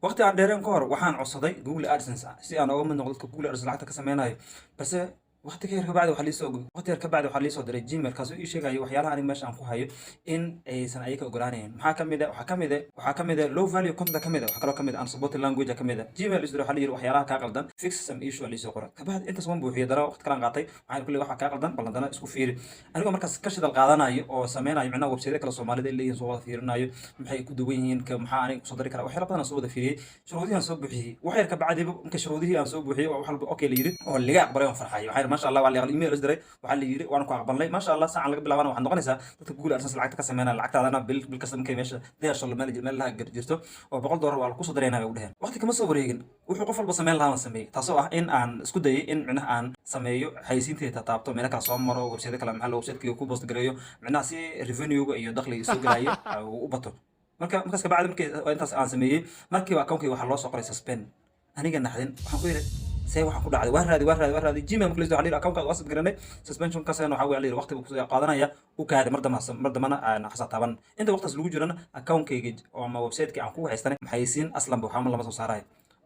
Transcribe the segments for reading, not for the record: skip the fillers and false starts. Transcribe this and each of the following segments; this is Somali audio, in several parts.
waqti aan dheereen ka hor waxaan codsaday Google AdSense si aan uga mid noqdo dadka Google AdSense lacagta ka sameynaayo balse waqti ka yar kabacdi waxaa liisoo diray Gmail kaasoo ii sheegaya waxyaalaha aniga meesha aan ku hayo in aysan ayaga ogolaanayn. waxaa kamid ah low value content kamid ah, waxaa kaloo kamid ah unsupported language kamid ah. Gmail isdiro waxaa la yiri waxyaalaha ka qaldan fix some issue liisoo qoray kabacdi intaas waan buuxiyay dara waqti kala qaatay waxaan kulli waxa ka qaldan ballandana isku fiiri anigoo markaas ka shidal qaadanayo oo sameynayo macnaha website kala Soomaalida ay leeyihiin soo wada fiirinayo maxay ku duwan yihiin ka maxaa aniga ku soo dari kara waxyaalo badan soo wada fiiriyay shuruudihi aan soo buuxiyay wax yar kabacdi marka shuruudihi aan soo buuxiyay wax walba okay la yiri oo liga aqbalay oo farxay waxay ma sha Allah waa la email isdiray waxaa la yiri waan ku aqbalnay ma sha Allah saan laga bilaabana waxaan noqonaysaa dadka Google AdSense lacagta ka sameynaa lacagtaadana bil kasta markay meesha deersho la manager meel la jirto oo $100 waa la ku soo dareynaa u dhahan waqti kama soo wareegin wuxuu qof walba sameyn lahaa sameeyay taasoo ah in aan isku dayay in macnaha aan sameeyo xayisiinteeda taabto meel kala soo maro website kala maxaa website-ka ku post gareeyo macnaha si revenue-ga iyo dakhliga soo galaya u bato markaas ka bacdi markii intaas aan sameeyay markii account-kayga waxa loo soo qoray suspend aniga naxdin waxaan ku yiri say waxaan ku dhacday waa raadi Gmail markii la xiriir account-ka wasad garanay suspension ka saarno waxa weeye waqti ku qaadanaya u kaadi mar damana aan xisaaban inta waqtigaas lagu jirana account-kayga ama website-ka aan ku haystanay maxaysiin aslan waxaan lama soo saaray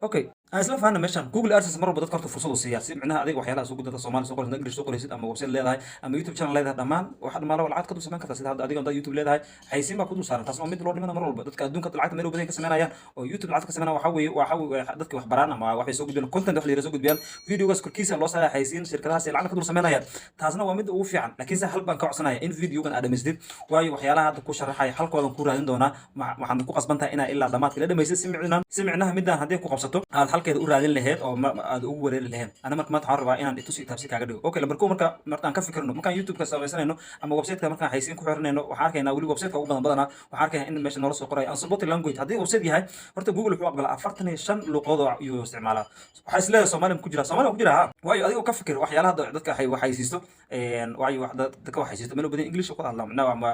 okay aan isla fahanay meeshan Google AdSense mar walba dadka horta fursad u siiyaa si macnaha adiga waxyaalaha soo gudada Soomaali soo qoraysid English soo qoraysid ama website leedahay ama YouTube channel leedahay dhamaan waxa dhamaalo lacag ka dul sameyn kartaa sida hadda adiga on YouTube leedahay xaysiin baa ku dul saaran taas oo mid loo dhimana mar walba dadka adduunka lacagta meel badan ka sameynayaan oo YouTube lacag ka sameynaa waxa weeye dadka wax baraan ama waxay soo gudbiyaan content wax la soo gudbiyaan videogaas korkiisa loo saaray xaysiin shirkadahaas ay lacag ka dul sameynayaan taasna waa mid ugu fiican laakiin hal baan ka codsanaya in videogan aad dhameystid waayo waxyaalaha hadda ku sharaxay halkoodan ku raadin doona waxaan ku qasbantahay inaa ilaa dhamaadka la dhameystid si micnaha midaan hadii ku qabsato aad halkeeda u raadin lahayd oo aad ugu wareeri lahayn ana marka maanta waxaan rabaa inaan itusi taabsi kaaga dhigo okay lambar 1 markaan ka fikirno markaan YouTube-ka sameeysanayno ama website-ka markaan xaysiin ku xiranayno waxaan arkaynaa wali website-ka ugu badan waxaan arkaynaa in meesha noola soo qoray unsupported language hadii website yahay horta Google wuxuu aqbalaa 45 luqadood iyo isticmaalaa waxa isleeyahay Soomaaliya ku jira waayo adiga ka fikir waxyaalaha dadka waxaysiisto waayo dadka waxaysiisto meel badan English ku hadlaan ama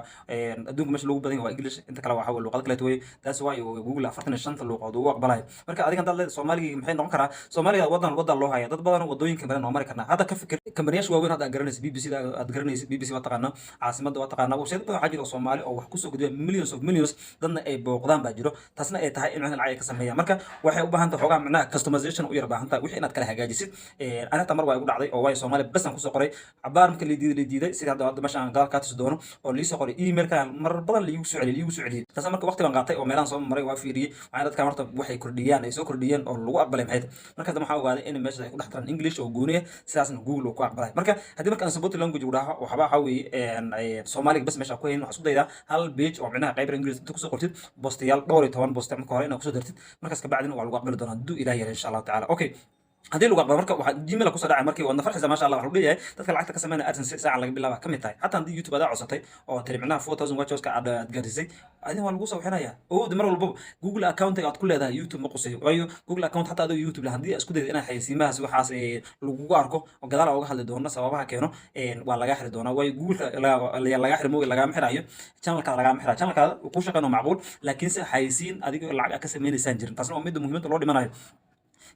adduunka meesha lagu badan waa English inta kale waxa luqad kale way taas waayo Google 45 luqadood uu aqbalay marka adiga dad leedahay Soomaaliga maxay noqon karaa Soomaaliga wadan loo haya dad badan wadooyinka badan oo mari karna hadda ka fikir kamariyaasha waaweyn hadda garanaysa BBC da aad garanaysa BBC waa taqaana caasimada waa taqaana website badan waxa jira Soomaali oo wax ku soo gudbiya millions dadna ay booqdaan baa jiro taasna ay tahay in macnaha lacag ka sameeyaa marka waxay u baahan tahay xogaa macnaha customization u yar baahan tahay wixii inaad kala hagaajisid ana tamar waa igu dhacday oo way Soomaali bas aan ku soo qoray cabaar marka la diiday sida hadda meesha aan gaar ka tus doono oo lii soo qoray email-ka mar badan la igu soo celiyay taas marka waqti baan qaatay oo meelaan soo maray waa fiiriyay waxaan dadka marta waxay kordhiyaan ay soo kordhiyeen oo lagu aqbalay maxay marka waxaan ogaaday in meesha ay ku dhaxtaan English oo gooni ah sidaasna Google ku aqbalay marka hadii marka unsupported language uu dhaho waxa weeye Soomaaliga bas meesha ku hayn waxa isku dayda hal page oo macnaha qayb English inta ku soo qortid postayaal dhowr iyo 10 post marka hore inaad ku soo dartid markaas ka bacdina waa lagu aqbali doonaa duu ilaahay insha Allah taala okay hadii lagu aqbalo marka waxa Gmail ku soo dhacay markii wadna farxisa ma sha Allah waxa uu leeyahay dadka lacagta ka sameeyay AdSense saacan laga bilaabo kamid tahay hatta hadii YouTube aad codsatay oo tiricnaa 4000 watches ka aad garisay adin waa lagu soo xiraya oo mar walba Google account aad ku leedahay YouTube ma qosay waayo Google account hatta adoo YouTube la hadii isku dayday inay xaysiimahaas waxaas lagu arko oo gadaal uga hadli doona sababaha keeno waa laga xiri doona waayo Google laga xirmo laga xirayo channel-ka laga xirayo channel-ka ku shaqeeyo macquul laakiin si xaysiin adiga lacag ka sameynaysan jirin taasna waa mid muhiimada loo dhimanayo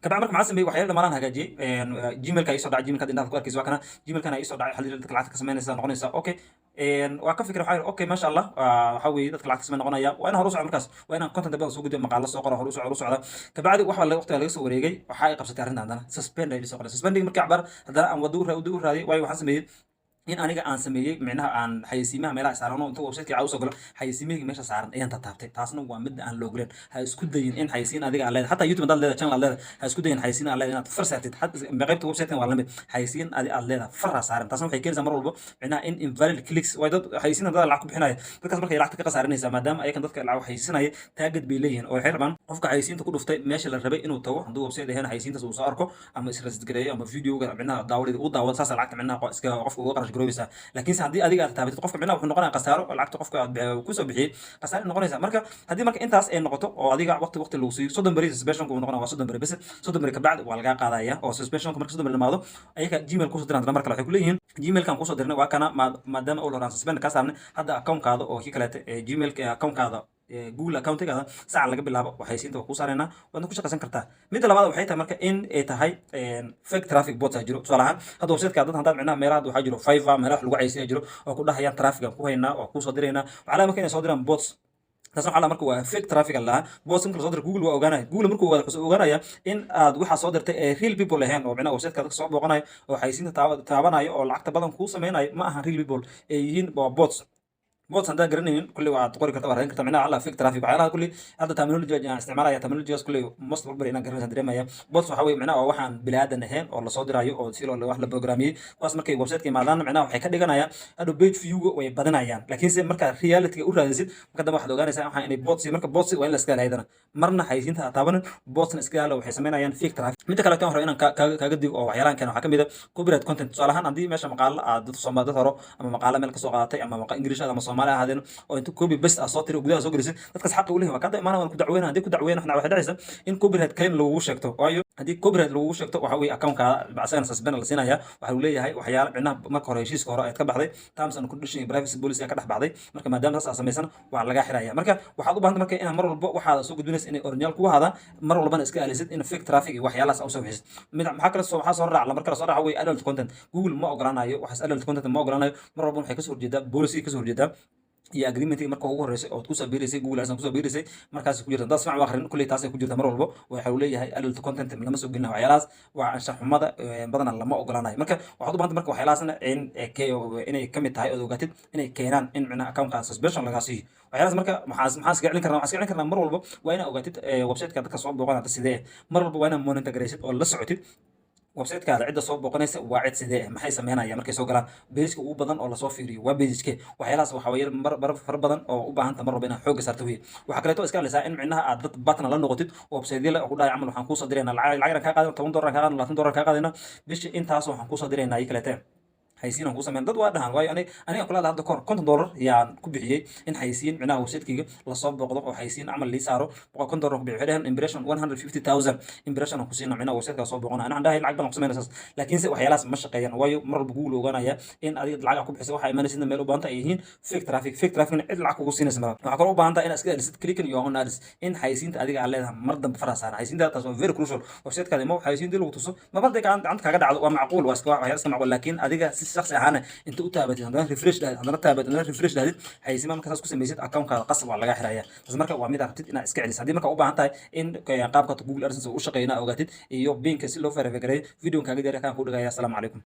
كبعد مركب معصم بيجي وحيل مران هجاجي جيميل كاي صدع جيميل كده ناخذ كويس وكنا جيميل كان يصدع حد اللي طلعت كسمين إنسان نقول أوكي وأكف فكرة حاجة أوكي ما شاء الله حاوي طلعت كسمين نقول يا وأنا هروس على مركز وأنا كنت تبغى سوق جم مقالة سوق هروس على كبعد واحد اللي وقت اللي يسوي ريجي وحاجة قبضة تعرفنا عندنا سسبند اللي سوق سسبندing مركب عبر هذا أم ودور هذه واي وحسن بيه in aniga aan sameeyay macnaha aan xayisiimaha meelaha saarano inta website-ka aan soo galo xayisiimaha meesha saaran ayaan taabtay taasna waa mid aan loo galeen ha isku dayin in xayisiin adiga aan leedahay hatta YouTube dad leedahay channel leedahay ha isku dayin xayisiin aan leedahay inaad farsaatid hadda qaybta website-ka waa la mid xayisiin adiga aan leedahay farra saaran taasna waxay keenaysaa mar walba macnaha in invalid clicks way dad xayisiin dad lacag ku bixinaya dadkaas markay lacagta ka qasaaranaysa maadaama ay kan dadka lacag xayisiinaya taagad bay leeyihiin oo waxay rabaan qofka xayisiinta ku dhuftay meesha la rabay inuu tago haduu website ahaan xayisiintaas uu soo arko ama is gareeyo ama video-ga macnaha daawada saas lacagta macnaha iska qofka uga qarash garoobeysa laakiin hadii adiga aad taabtid qofka macnaha wuxuu noqonayaa qasaaro lacagta qofka aad ku soo bixiyay qasaaro noqonaysa marka hadii marka intaas ay noqoto oo adiga waqti lagu siiyo 30 bari suspension ku noqonaa waa 30 bari bas 30 bari ka bacd waa laga qaadaya oo suspension marka 30 bari dhamaado ayaga Gmail ku soo diraan marka waxay ku leeyihiin Gmail kan ku soo dirnay waa kana maadaama oo la suspend ka saarnay hadda account-kaada oo kii kale Gmail account-kaada Google account-kaada saca laga bilaabo waxay siinta ku saarayna waad ku shaqaysan kartaa mid labaad waxay tahay marka in ay tahay fake traffic bots jiro tusaalahan hadda website-ka dad hadda macnaha meelaha waxa jiro Fiverr meelaha lagu caysiyo jiro oo ku dhahayaan traffic ku haynaa oo ku soo dirayna waxa la markay soo diraan bots taas waxaa la marka waa fake traffic lahaa boos marka soo dirtay Google waa ogaanaya Google markuu ogaado wuxuu ogaanaya in aad waxa soo dirtay ee real people ahayn oo macnaha website-ka dadka soo booqanayo oo xayisiinta taabanayo oo lacagta badan kuu sameynayo ma aha real people ee yihiin waa bots bots haddaan garanaynin kulli waad qori kartaa waa raadin kartaa macnaha alla fake traffic waxyaalaha kulli hadda terminology aan isticmaalaya terminology kulli most walba inaan garanaysan dareemaya bots waxa weeye macnaha waa waxaan bilaadan ahayn oo la soo dirayo oo si loo wax la programiyay kuwaas markay website-ka imaadaan macnaha waxay ka dhiganayaan hadhow page view-ga way badanayaan laakiin se marka reality-ga u raadisid marka dambe waxaad ogaanaysaa waxaan inay bots marka bots waa in la iska ilaaliyo marna xayisiinta ha taabanin botsna iska ilaaliyo waxay sameynayaan fake traffic midda kale kan hore inaan kaaga digo oo waxyaalahan kan waxaa ka mid ah copyright content tusaale ahaan haddii meesha maqaalo aad dad Soomaali dad hore ama maqaalo meel ka soo qaadatay ama maqaal English ama Soomaali ahaadeen oo inta copy paste soo tiri gudaha soo gelisay dadkaas xaq u leeyahay waa ka daymaan waan ku dacweynaa haddii ku dacweynaa waxna waxa dhacaysa in copyright claim lagu sheegto waayo haddii copyright lagu sheegto waxa weeye account-kaada bacsan suspend la siinaya waxa uu leeyahay waxyaalo macnaha marka hore heshiiska hore aad ka baxday terms and conditions privacy policy ka dhex baxday marka maadaama taas samaysan waa laga xiraya marka waxaad u baahan marka in mar walba waxaad soo gudbinaysa in original ku hada mar walbana iska alisid in fake traffic iyo waxyaalahaas u soo bixisid mid maxaa kale soo raac la marka soo raac way adult content Google ma ogolaanayo waxaas adult content ma ogolaanayo mar walba waxay ka soo horjeedaa policy ka soo horjeedaa iyo agreement marka ugu horeysay oo ku soo biirisay Google AdSense ku soo biirisay markaas ku jirta dad fiican akhrin kulli taas ay ku jirta mar walba waxa uu leeyahay adult content lama soo gelinayo waxyaalahaas waa anshax xumada badan lama ogolaanayo marka waxaad u baahan marka waxyaalahaasna inay ka mid tahay oo ogaatid inay keenaan in macnaha account-ka suspension laga siiyo waxyaalahaas marka maxaa iska celin karnaa mar walba waa inaad ogaatid website-ka dadka soo booqanaya sidee mar walba waa inaad monitor garaysid oo la socotid website-kaada cidda soo booqanaysa waa cid sidee maxay sameynayaan markay soo galaan page-ka ugu badan oo la soo fiiriyo waa page-ke waxyaalahaas waxa weeye mar far badan oo u baahan mar walba inaad xoogga saarto weeye waxa kaleeto iska alisaa in macnaha aad dad partner la noqotid website-yada ku dhahay camal waxaan kuu soo diraynaa lacag ka qaadan $10 ka qaadan $20 ka qaadana bishii intaas waxaan kuu soo diraynaa kaleeto xayisiin aan ku sameyn dad waa dhahan waayo aniga kula hadda kor $50 yaan ku bixiyay in xayisiin macnaha website-kayga la soo booqdo oo xayisiin camal lii saaro $50 ku bixiyay waxaan impression 150,000 impression aan ku siina macnaha website-ka soo booqana anaan dhahay lacag badan ku sameynaysaa laakiin se waxyaalahaas ma shaqeeyaan waayo mar walba Google ogaanaya in adiga lacag ku bixisay waxa imanaysid meel u baahan tahay yihiin fake traffic cid lacag kugu siinaysa mar waxa kale u baahan tahay in iska elisid click your own ads in xayisiinta adiga aad leedahay mar dambe faraasana xayisiinta taas waa very crucial website-kaada ma xayisiin lagu tuso ma badda gacanta kaga dhacdo waa macquul waa iska macquul laakiin adiga si shakhsi ahaan inta u taabatid haddana refresh dhahdid xayisiin marka taas ku samaysid account-kaada qasab waa laga xirayaa taas marka waa mid aad rabtid inaad iska celisid haddii marka u baahan tahay in qaabka Google AdSense u shaqeynaa ogaatid iyo binka si loo verify gareeyo video kaaga diyaar kan ku dhigaya assalamu calaykum